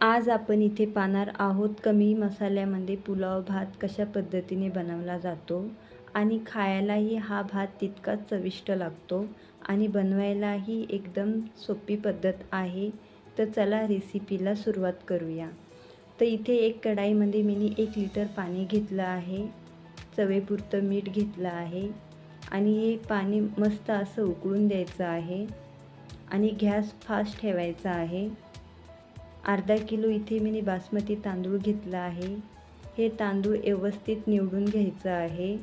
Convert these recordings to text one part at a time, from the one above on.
आज आपण इथे पाहणार आहोत कमी मसाल्यामध्ये पुलाव भात कशा पद्धतीने बनवला जातो आणि खायलाही हा भात तितकाच चविष्ट लागतो आणि बनवायलाही एकदम सोपी पद्धत आहे. तर चला रेसिपीला सुरुवात करूया. तर इथे एक कढाईमध्ये मी 1 लिटर पाणी घेतलं आहे. चवीपुरतं मीठ घेतलं आहे आणि हे पाणी मस्त असं उकळून द्यायचं आहे आणि गॅस फास्ट ठेवायचा आहे. अर्धा किलो इथे मी बासमती तांदूळ घेतला आहे. हे तांदूळ व्यवस्थित निवडून घ्यायचं आहे.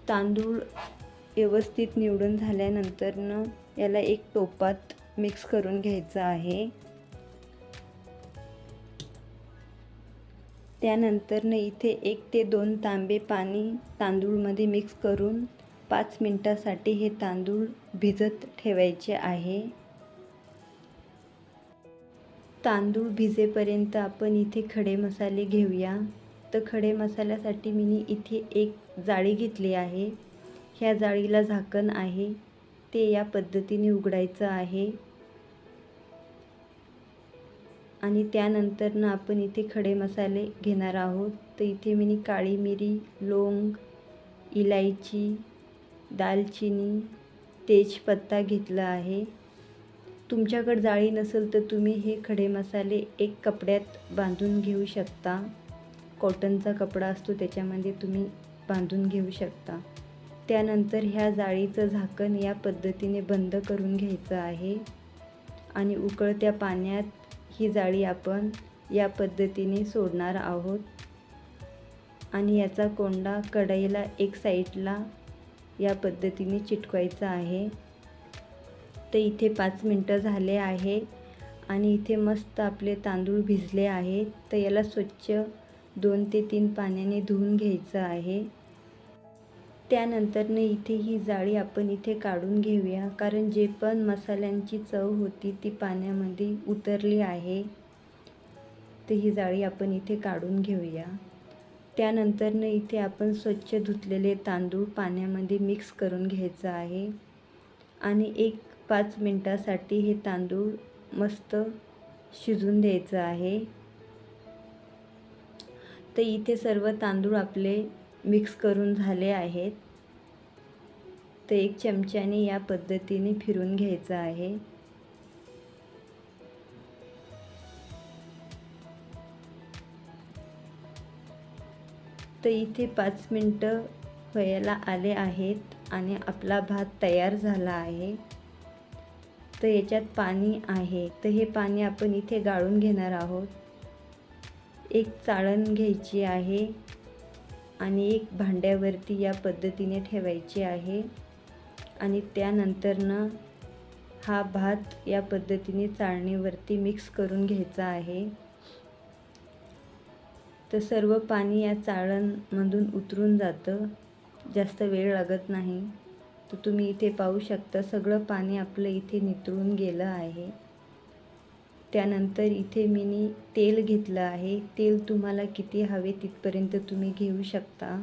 तांदूळ व्यवस्थित निवडून झाल्यानंतरनं याला एक टोपात मिक्स करून घ्यायचं आहे. त्यानंतरनं इथे 1 ते 2 तांबे पाणी तांदूळमध्ये मिक्स करून 5 मिनिटासाठी हे तांदूळ भिजत ठेवायचे आहे. तांदूळ भिजेपर्यंत आपण इथे खडे मसाले घेऊया. तर खडे मसाल्यासाठी मी इथे एक जाळी घेतली आहे. ह्या जाळीला झाकण आहे ते या पद्धतीने उघडायचं आहे आणि त्यानंतरनं आपण इथे खडे मसाले घेणार आहोत. तर इथे मी काळी मिरी, लवंग, इलायची, दालचिनी, तेजपत्ता घेतला आहे. तुमच्याकडे जाळी नसेल तर तुम्ही हे खडे मसाले एक कपड्यात बांधून घेऊ शकता. कॉटनचा कपडा असतो त्याच्यामध्ये तुम्ही बांधून घेऊ शकता. त्यानंतर ह्या जाळीचं झाकण या पद्धतीने बंद करून घ्यायचं आहे आणि उकळत्या पाण्यात ही जाळी आपण या पद्धतीने सोडणार आहोत आणि याचा कोंडा कढईला एक साईडला या पद्धतीने चिटकवायचा आहे. तर इथे 5 मिनटं झाले आहे आणि इथे मस्त आपले तांदूळ भिजले आहेत. तर याला स्वच्छ 2 ते 3 पाण्याने धुवून घ्यायचं आहे. त्यानंतरनं इथे ही जाळी आपण इथे काढून घेऊया, कारण जे पण मसाल्यांची चव होती ती पाण्यामध्ये उतरली आहे. तर ही जाळी आपण इथे काढून घेऊया. त्यानंतरनं इथे आपण स्वच्छ धुतलेले तांदूळ पाण्यामध्ये मिक्स करून घ्यायचं आहे आणि 5 मिनिटासाठी हे तांदूळ मस्त शिजून द्यायचं आहे. तर इथे सर्व तांदूळ आपले मिक्स करून झाले आहेत. तर एक चमच्याने या पद्धतीने फिरून घ्यायचं आहे. तर इथे 5 मिनटं व्हायला आले आहेत आणि आपला भात तयार झाला आहे. तर याच्यात पाणी आहे. तर हे पाणी आपण इथे गाळून घेणार आहोत. एक चाळण घ्यायची आहे आणि एक भांड्यावरती या पद्धतीने ठेवायची आहे आणि त्यानंतरनं हा भात या पद्धतीने चाळणीवरती मिक्स करून घ्यायचा आहे. तर सर्व पाणी या चाळणमधून उतरून जातं, जास्त वेळ लागत नाही. तर तुम्ही इथे पाहू शकता सगळं पाणी आपलं इथे नितळून गेलं आहे. त्यानंतर इथे मी तेल घेतलं आहे. तेल तुम्हाला किती हवे तिथपर्यंत तुम्ही घेऊ शकता.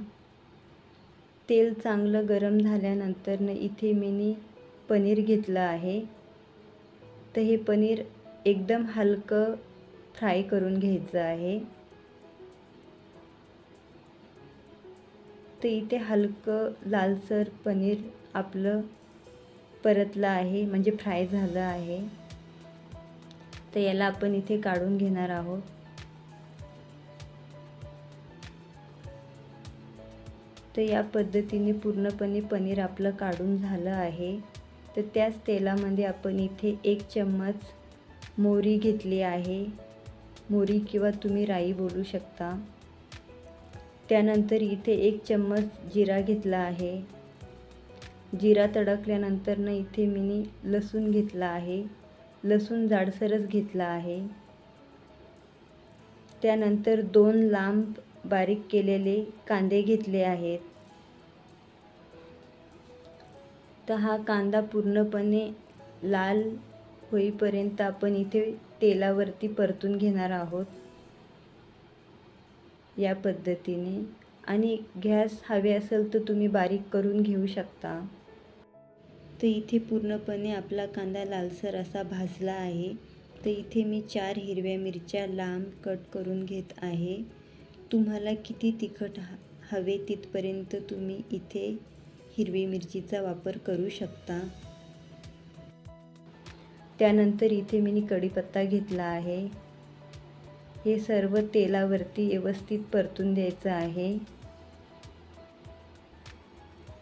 तेल चांगलं गरम झाल्यानंतरनं इथे मी पनीर घेतलं आहे. तर हे पनीर एकदम हलकं फ्राय करून घ्यायचं आहे. तर इथे हलकं लालसर पनीर आपलं परतलं आहे, म्हणजे फ्राय झालं आहे. तर याला आपण इथे काढून घेणार आहोत. तर या पद्धतीने पूर्णपणे पनीर आपलं काढून झालं आहे. तर त्याच तेलामध्ये आपण इथे 1 चम्मच मोहरी घेतली आहे. मोहरी किंवा तुम्ही राई बोलू शकता. त्यानंतर इथे 1 चम्मच जिरा घेतला आहे. जिरा तडकल्यानंतरनं इथे मी लसूण घेतला आहे. लसूण जाडसरच घेतला आहे. त्यानंतर 2 लांब बारीक केलेले कांदे घेतले आहेत. तर हा कांदा पूर्णपणे लाल होईपर्यंत आपण इथे तेलावरती परतून घेणार आहोत या पद्धतीने. आणि गॅस हवे असेल तर तुम्ही बारीक करून घेऊ शकता. तर इथे पूर्णपणे आपला कांदा लालसर असा भाजला आहे. तर इथे मी 4 हिरव्या मिरच्या लांब कट करून घेत आहे. तुम्हाला किती तिखट हवे तिथपर्यंत तुम्ही इथे हिरवी मिरचीचा वापर करू शकता. त्यानंतर इथे मी कढीपत्ता घेतला आहे. हे सर्व तेलावरती व्यवस्थित परतून द्यायचं आहे.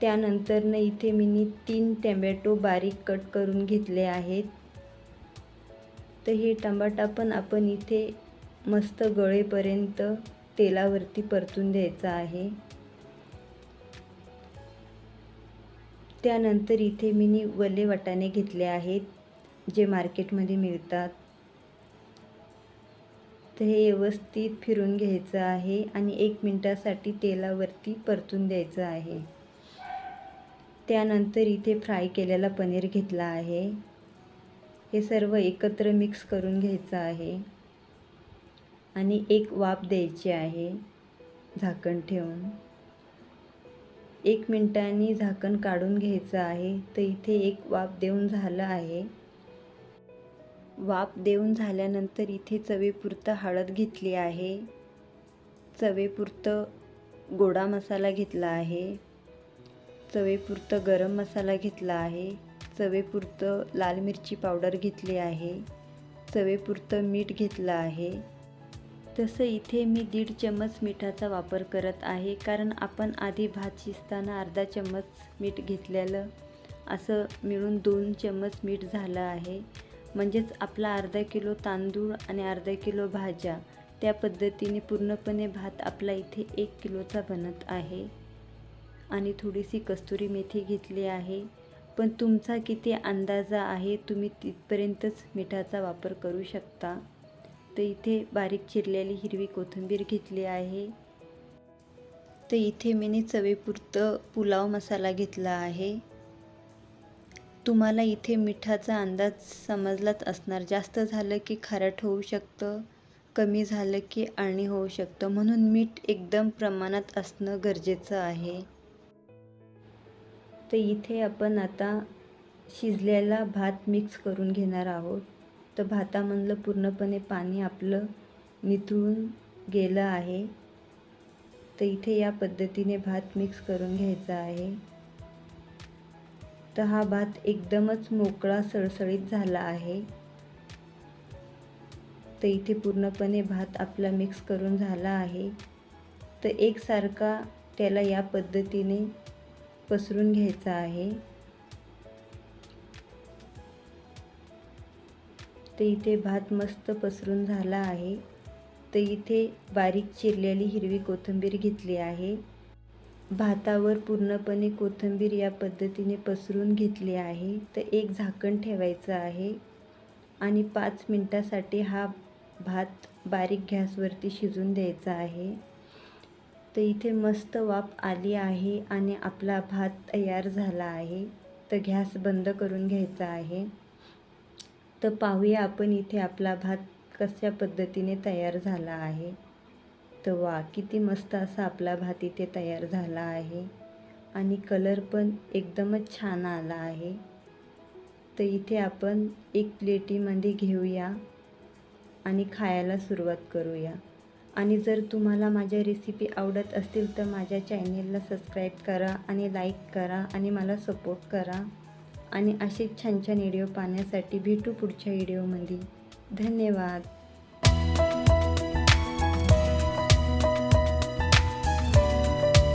त्यानंतर इथे मी 3 टोमॅटो बारीक कट करून घेतले आहेत. तर हे टमाटा पण आपण इथे मस्त गळेपर्यंत तेलावरती परतून द्यायचा आहे. त्यानंतर इथे मी वले वाटाणे घेतले आहेत, जे मार्केटमध्ये मिळतात. तर हे व्यवस्थित फिरून घ्यायचं आहे आणि 1 मिनिटासाठी तेलावरती परतून द्यायचं आहे. त्यानंतर इथे फ्राय केलेला पनीर घेतला आहे. हे सर्व एकत्र मिक्स करून घ्यायचं आहे आणि एक वाफ द्यायची आहे झाकण ठेवून. 1 मिनिटांनी झाकण काढून घ्यायचं आहे. तर इथे एक वाफ देऊन झालं आहे. वाफ देऊन झाल्यानंतर इथे चवीपुरतं हळद घेतली आहे. चवीपुरतं गोडा मसाला घेतला आहे. चवीपुरतं गरम मसाला घेतला आहे. चवीपुरतं लाल मिरची पावडर घेतली आहे. चवीपुरतं मीठ घेतलं आहे. तसं इथे मी 1.5 चम्मच मिठाचा वापर करत आहे, कारण आपण आधी भात शिजताना अर्धा चम्मच मीठ घेतलेलं, असं मिळून 2 चम्मच मीठ झालं आहे. म्हणजेच आपला अर्धा किलो तांदूळ आणि अर्धा किलो भाज्या, त्या पद्धतीने पूर्णपणे भात आपला इथे 1 किलोचा बनत आहे. आणि थोडीशी कस्तुरी मेथी घेतली आहे. पण तुमचा किती अंदाजा आहे तुम्ही तिथपर्यंतच मिठाचा वापर करू शकता. तर इथे बारीक चिरलेली हिरवी कोथिंबीर घेतली आहे. तर इथे मी चवीपुरतं पुलाव मसाला घेतला आहे. तुम्हाला इथे मिठाचा अंदाज समजलाच असणार. जास्त झालं की खारट होऊ शकतं, कमी झालं की अळणी होऊ शकतं. म्हणून मीठ एकदम प्रमाणात असणं गरजेचं आहे. तर इथे आपण आता शिजलेला भात मिक्स करून घेणार आहोत. तर भातामधलं पूर्णपणे पाणी आपलं निथळून गेलं आहे. तर इथे या पद्धतीने भात मिक्स करून घ्यायचा आहे. तर हा भात एकदमच मोकळा सळसळीत झाला आहे. तर इथे पूर्णपणे भात आपला मिक्स करून झाला आहे. तर एकसारखा त्याला या पद्धतीने पसरून घ्यायचा आहे. तर इथे भात मस्त पसरून झाला आहे. तर इथे बारीक चिरलेली हिरवी कोथिंबीर घेतली आहे. भातावर पूर्णपणे कोथिंबीर या पद्धतीने पसरून घेतली आहे. तर एक झाकण ठेवायचं आहे आणि 5 मिनिटासाठी हा भात बारीक गॅसवरती शिजून द्यायचा आहे. तर इथे मस्त वाफ आली आहे आणि आपला भात तयार झाला आहे. तर गॅस बंद करून घ्यायचा आहे. तर पाहूया आपण इथे आपला भात कशा पद्धतीने तयार झाला आहे. तर वा, किती मस्त असा आपला भात इथे तयार झाला आहे आणि कलर पण एकदमच छान आला आहे. तर इथे आपण एक प्लेटीमध्ये घेऊया आणि खायला सुरुवात करूया. आणि जर तुम्हाला माझ्या रेसिपी आवडत असतील तर माझ्या चॅनेलला सबस्क्राईब करा आणि लाईक करा आणि मला सपोर्ट करा. आणि असे छान छान व्हिडिओ पाहण्यासाठी भेटू पुढच्या व्हिडिओमध्ये. धन्यवाद.